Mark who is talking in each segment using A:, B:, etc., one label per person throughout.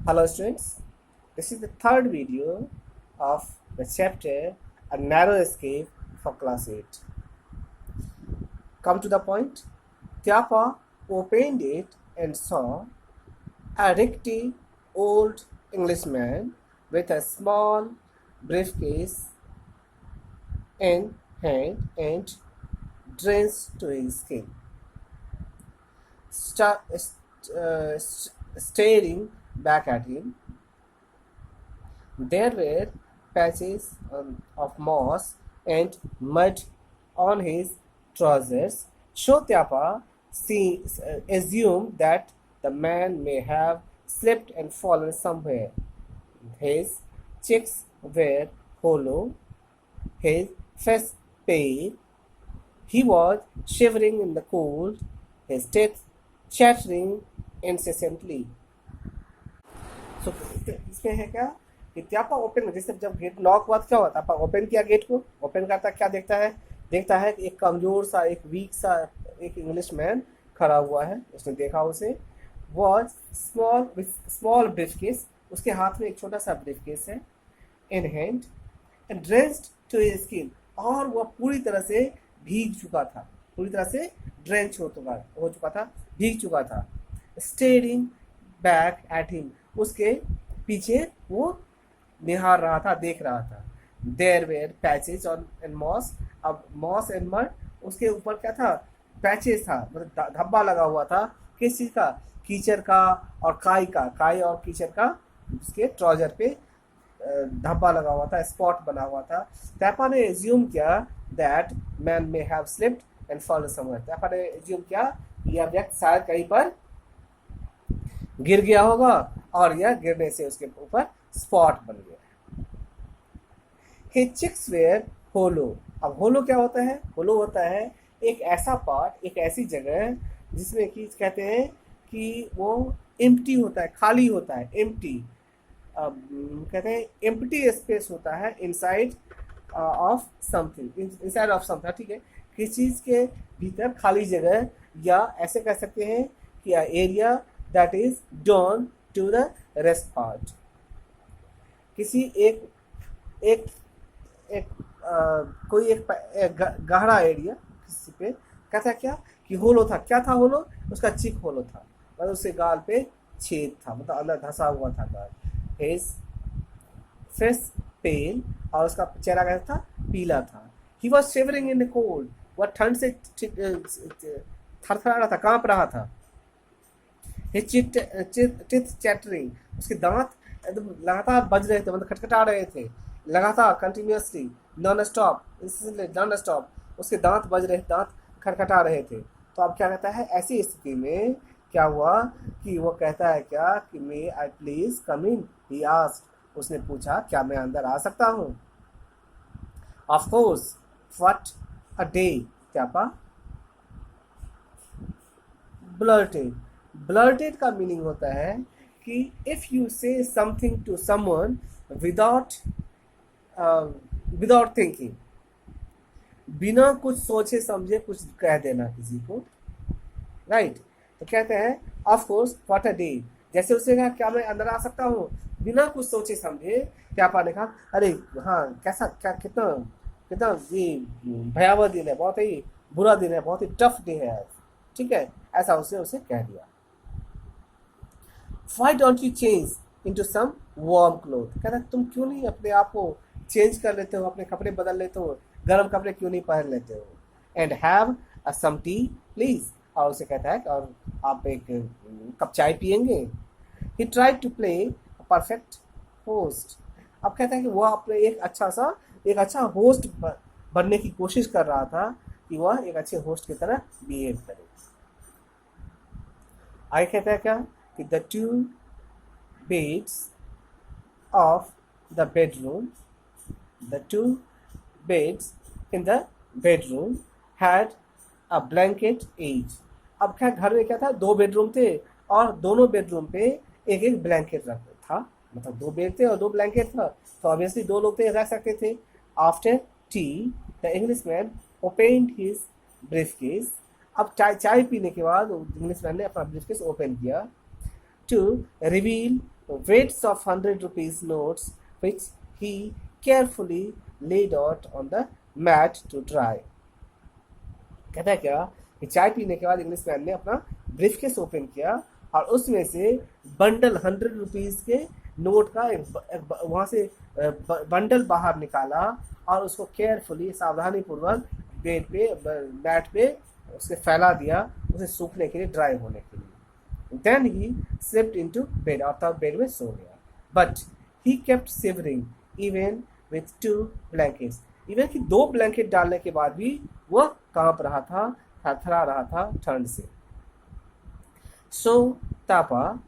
A: Hello students, this is the third video of the chapter A Narrow Escape for class 8. Come to the point. Tyapa opened it and saw a rickety old Englishman with a small briefcase in hand and drenched to his skin. Staring back at him, there were patches of moss and mud on his trousers. Shotyapa assumed that the man may have slipped and fallen somewhere. His cheeks were hollow, his face pale. He was shivering in the cold, his teeth chattering incessantly. So, इसमें है क्या कि त्यापा open, जैसे जब gate lock हुआ तो क्या हुआ, त्यापा ओपन किया गेट को, ओपन करता क्या देखता है कि एक कमजोर सा, एक वीक सा एक इंग्लिश मैन खड़ा हुआ है. उसने देखा उसे, वॉज स्मॉल ब्रीफकेस, उसके हाथ में एक छोटा सा ब्रीफकेस है, in hand and dressed to his skin, और वह पूरी तरह से भीग चुका था, पूरी तरह से ड्रेंच हो चुका था, भीग चुका था. स्टेरिंग बैक एट हिम, उसके पीछे वो निहार रहा था, देख रहा था. There were patches on and moss, अब मॉस एंड मड, उसके ऊपर क्या था, पैचेज था, मतलब धब्बा लगा हुआ था. किस चीज का, कीचड़ का और काई और कीचड़ का, उसके ट्राउजर पे धब्बा लगा हुआ था, स्पॉट बना हुआ था. टैपा ने एज्यूम किया that man may have slipped and fallen somewhere. Tyapa ने एज्यूम किया यह व्यक्ति शायद कहीं पर गिर गया होगा और यह गिरने से उसके ऊपर स्पॉट बन गया. His cheeks were hollow. अब होलो क्या होता है, होलो होता है एक ऐसा पार्ट, एक ऐसी जगह जिसमें कि कहते हैं कि वो एम्प्टी होता है, खाली होता है, एम्प्टी. कहते हैं एम्प्टी स्पेस होता है inside of something, inside of something, ठीक है, किसी चीज के भीतर खाली जगह, या ऐसे कह सकते हैं कि area that is drawn to the rest part. किसी कोई एक गहरा एरिया किसी पे कहता है क्या कि होलो था, क्या था होलो, उसका चीक होलो था, मतलब उसके गाल पे छेद था, मतलब अंदर धंसा हुआ था गाल. His face pale, और उसका चेहरा कैसा था, पीला था. He was shivering in the cold, वह ठंड से थरथरा रहा था, कांप रहा था. His teeth chattering, उसके दांत एकदम लगातार बज रहे थे, मतलब खटखटा रहे थे लगातार, कंटिन्यूअसली, नॉन स्टॉप, उसके दांत बज रहे, दांत खटखटा रहे थे. तो अब क्या कहता है, ऐसी स्थिति में क्या हुआ कि वो कहता है क्या कि मे आई please come in, he asked, उसने पूछा क्या मैं अंदर आ सकता हूँ. Of course, what a day, Tyapa blurted का मीनिंग होता है कि if you say something to someone without thinking, बिना कुछ सोचे समझे कुछ कह देना किसी को, राइट. तो कहते हैं of course what a day, जैसे उसने कहा क्या मैं अंदर आ सकता हूँ, बिना कुछ सोचे समझे त्यापा ने कहा अरे हाँ, कैसा, क्या, कितना ये भयावह दिन है, बहुत ही बुरा दिन है, बहुत ही टफ डे है, ठीक है, ऐसा उसने उसे कह दिया. Why don't you change into some warm cloth? कहता तुम क्यों नहीं अपने आप को चेंज कर लेते हो, अपने कपड़े बदल लेते हो, गर्म कपड़े क्यों नहीं पहन लेते हो. And have some tea please, और उसे कहता है और आप एक कप चाय पियेंगे. He tried to play a perfect host. अब कहता है कि वह अपने एक अच्छा होस्ट बनने की कोशिश कर रहा था, कि वह एक अच्छे होस्ट की तरह बिहेव करे. आगे कहता है क्या कि the two beds in the bedroom had a blanket each. अब क्या घर में क्या था, 2 बेडरूम थे और दोनों बेडरूम पे एक ब्लैंकेट था, मतलब 2 बेड थे और 2 ब्लैंकेट था, तो ऑब्वियसली 2 लोग थे, रह सकते थे. After T the Englishman opened his briefcase. अब चाय पीने के बाद इंग्लिशमैन ने अपना ब्रीफकेस ओपन किया to reveal weights of 100 rupees notes which he carefully laid out on the mat to dry. कहता है क्या कि चाय पीने के बाद इंग्लिश मैन ने अपना ब्रीफ केस ओपन किया और उसमें से बंडल 100 रुपीज के नोट का वहां से बंडल बाहर निकाला और उसको केयरफुली सावधानी पूर्वक बेड पे मैट पे उसे फैला दिया उसे सूखने के लिए ड्राई होने के लिए. Then he slipped into bed और तब बेड में सो गया. But he kept shivering even with 2 blankets. Even कि 2 ब्लैंकेट डालने के बाद भी वह कांप रहा था, थरथरा रहा था ठंड से. So Tapa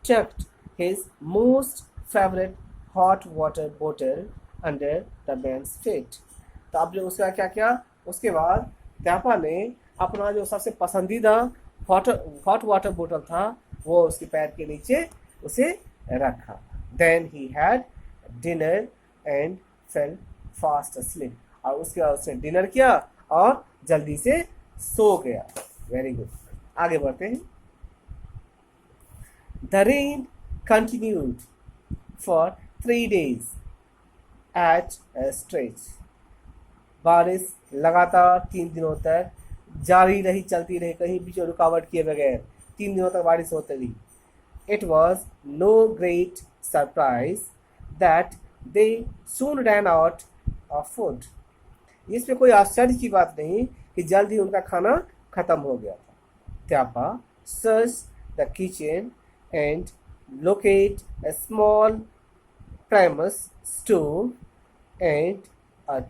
A: tucked his most favorite hot water bottle under the man's feet. तो अब जो उसका क्या किया, उसके बाद त्यापा ने अपना जो सबसे पसंदीदा हॉट वाटर बोतल था वो उसके पैर के नीचे उसे रखा. Then he had dinner and fell fast asleep. और उसके बाद उसने डिनर किया और जल्दी से सो गया. Very good. आगे बढ़ते हैं. The rain continued for 3 days at a stretch. बारिश लगातार 3 दिनों तक जारी रही, चलती रही, कहीं बीच में रुकावट किए बगैर 3 दिनों तक बारिश होती रही. It was no great surprise that they soon ran out of food. इसमें कोई आश्चर्य की बात नहीं कि जल्द ही उनका खाना खत्म हो गया था. त्यापा searched the kitchen and locate a small primus stove and a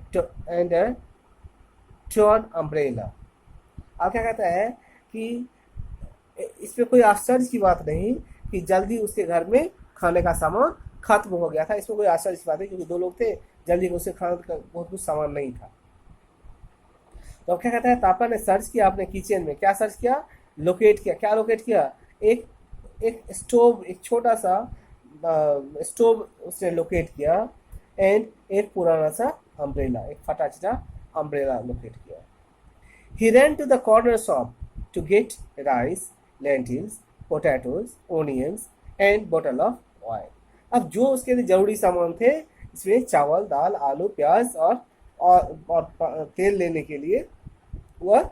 A: torn umbrella. अब क्या कहता है कि इसमें कोई आश्चर्य की बात नहीं कि जल्दी उसके घर में खाने का सामान खत्म हो गया था. इसमें कोई आश्चर्य की बात नहीं क्योंकि 2 लोग थे, जल्दी उससे खाने का बहुत कुछ सामान नहीं था. तो अब क्या कहता है, तापा ने सर्च किया अपने किचन में. क्या सर्च किया? लोकेट किया. क्या लोकेट किया? एक स्टोव, एक छोटा सा स्टोव उसने लोकेट किया एंड एक पुराना सा अम्ब्रेला, एक फटा चिटा अम्ब्रेला लोकेट किया. He ran to the corner shop to get rice, lentils, potatoes, onions and bottle of oil. अब जो उसके लिए जरूरी सामान थे इसमें चावल, दाल, आलू, प्याज और तेल लेने के लिए वह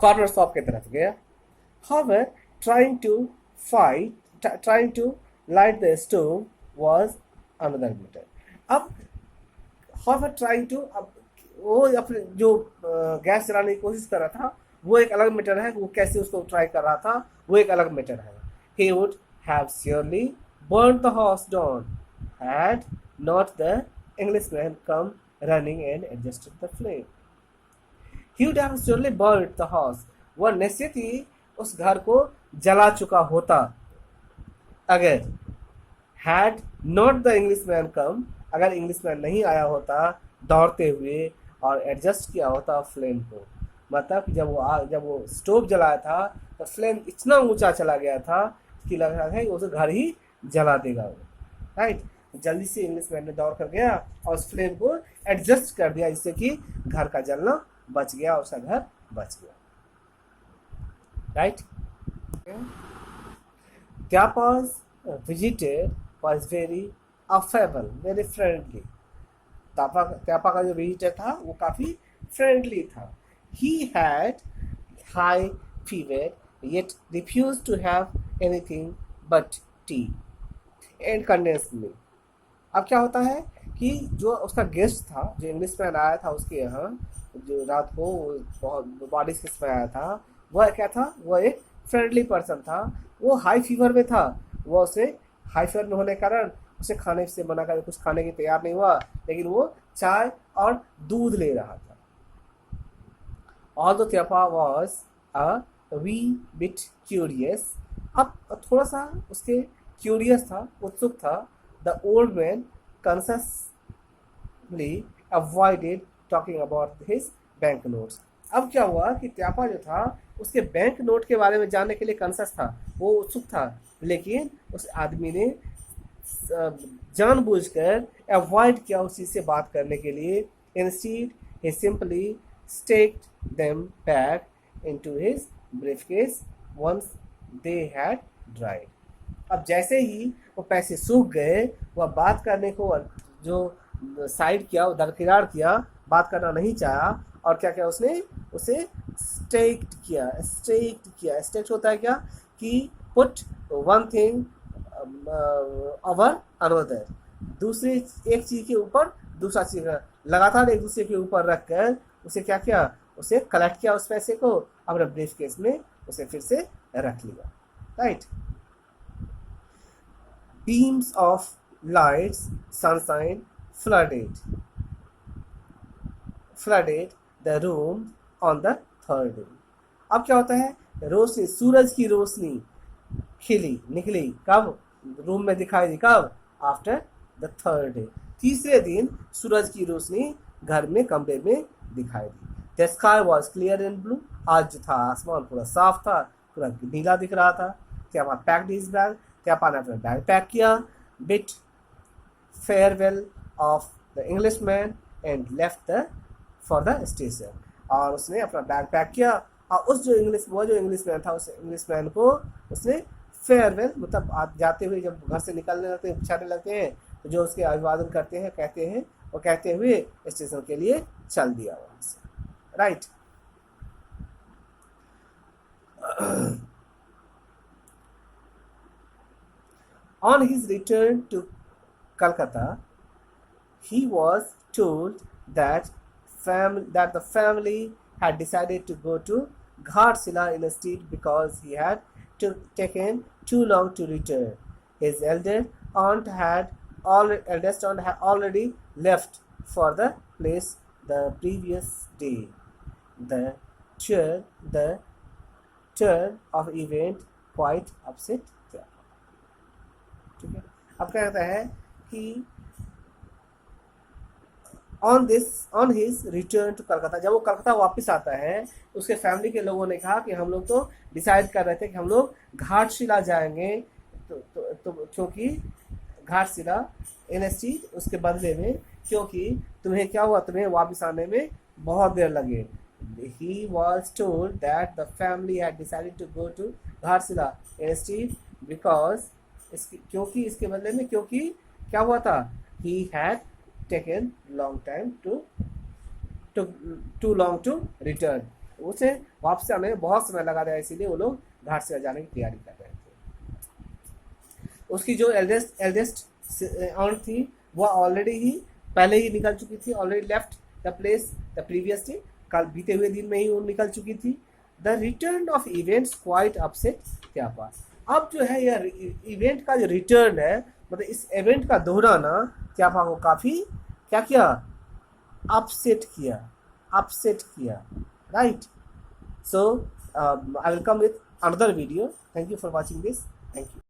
A: कॉर्नर शॉप की तरफ गया. However, trying to light the stove was another matter. अब वो अपने जो गैस जलाने की कोशिश कर रहा था वो एक अलग मैटर है. वो कैसे उसको ट्राई कर रहा था वो एक अलग मैटर है. He would have surely burnt the house down had not the Englishman come running and adjusted the flame. He would have surely burnt the house. वह निश्चित ही उस घर को जला चुका होता अगर had not the Englishman come, अगर इंग्लिशमैन नहीं आया होता दौड़ते हुए और एडजस्ट किया होता फ्लेम को. मतलब जब वो स्टोव जलाया था तो फ्लेम इतना ऊंचा चला गया था कि लग रहा था कि उसे घर ही जला देगा वो. राइट. जल्दी से इंग्लिशमैन ने दौड़ कर गया और उस फ्लेम को एडजस्ट कर दिया जिससे कि घर का जलना बच गया और उसका घर बच गया. Right. Tyapa's visitor was very affable, very friendly. त्यापा का जो विजिटर था वो काफी फ्रेंडली था. He had high fever yet refused to have anything but tea and condensed milk. अब क्या होता है कि जो उसका गेस्ट था, जो इंग्लिशमैन आया था उसके यहाँ जो रात को बहुत बारिश के समय आया था, वह क्या था? वह एक फ्रेंडली पर्सन था. वो हाई फीवर में था. वह उसे हाई फीवर में होने के कारण उसे खाने से मना कर कुछ खाने की तैयार नहीं हुआ, लेकिन वो चाय और दूध ले रहा था. Although Tyapa was a wee bit curious, अब थोड़ा सा उसके क्यूरियस था, उत्सुक था. The old man consciously avoided talking about his bank notes. अब क्या हुआ कि त्यापा जो था उसके बैंक नोट के बारे में जानने के लिए कॉन्शियस था, वो उत्सुक था, लेकिन उस आदमी ने जानबूझकर अवॉइड किया उस चीज से बात करने के लिए. Instead, he simply staked them back into his briefcase once they had dried. अब जैसे ही वो पैसे सूख गए, वह बात करने को जो साइड किया, वो दरकिनार किया, बात करना नहीं चाहा, और क्या किया उसने, उसे स्टेक्ट होता है क्या, कि put one thing over another, दूसरी एक चीज के ऊपर दूसरा चीज लगातार एक दूसरे के ऊपर रखकर उसे क्या किया, उसे कलेक्ट किया, उस पैसे को अपने ब्रीफ केस में उसे फिर से रख लिया, right. Beams of lights, sunshine flooded the room on the third day. अब क्या होता है, रोशनी, सूरज की रोशनी निकली कब, रूम में दिखाई दी कब, आफ्टर द थर्ड डे, तीसरे दिन सूरज की रोशनी घर में, कमरे में दिखाई दी। The sky was clear and blue, आज जो था आसमान पूरा साफ था, पूरा नीला दिख रहा था। त्यापा पैक्ड हिज बैग, त्यापा ने अपना बैग पैक किया। Bit farewell of the Englishman and left the for the station, और उसने अपना बैग पैक किया, और जो इंग्लिशमैन था, उस इंग्लिशमैन को उसने फेयरवेल, मतलब आप जाते हुए जब घर से निकलने लगते हैं, छाने लगते हैं, तो जो उसके अभिवादन करते हैं, कहते हैं, वो कहते हुए स्टेशन के लिए चल दिया वहां से, right. On his return to Calcutta, he was told that the family had decided to go to Ghatsila instead because he had taken too long to return. His eldest aunt had already left for the place the previous day. The turn of event quite upset them. ठीक है, अब क्या कहता है कि on his return to Calcutta, जब वो कलकत्ता वापस आता है, उसके फैमिली के लोगों ने कहा कि हम लोग तो डिसाइड कर रहे थे कि हम लोग घाटशिला जाएंगे, तो क्योंकि घाटशिला एनएसटी उसके बदले में, क्योंकि तुम्हें क्या हुआ, तुम्हें वापस आने में बहुत देर लगे। He was told that the family had decided to go to Ghatshila instead because क्योंकि इसके बदले में, क्योंकि क्या हुआ था, he had taken too long to return, उसे वापस आने में बहुत समय लगा था, इसीलिए वो लोग घाटशिला जाने की तैयारी कर रहे थे। उसकी जो एल्डेस्ट ऑन्ट थी, वह ऑलरेडी ही पहले ही निकल चुकी थी, already left the place the previous day, कल बीते हुए दिन में ही वो निकल चुकी थी। The return of events quite upset Tyapa, अब जो है यह इवेंट का जो रिटर्न है, मतलब इस इवेंट का दोहराना त्यापा को काफी क्या किया, अपसेट किया, right. So I will come with another video. Thank you for watching this, thank you.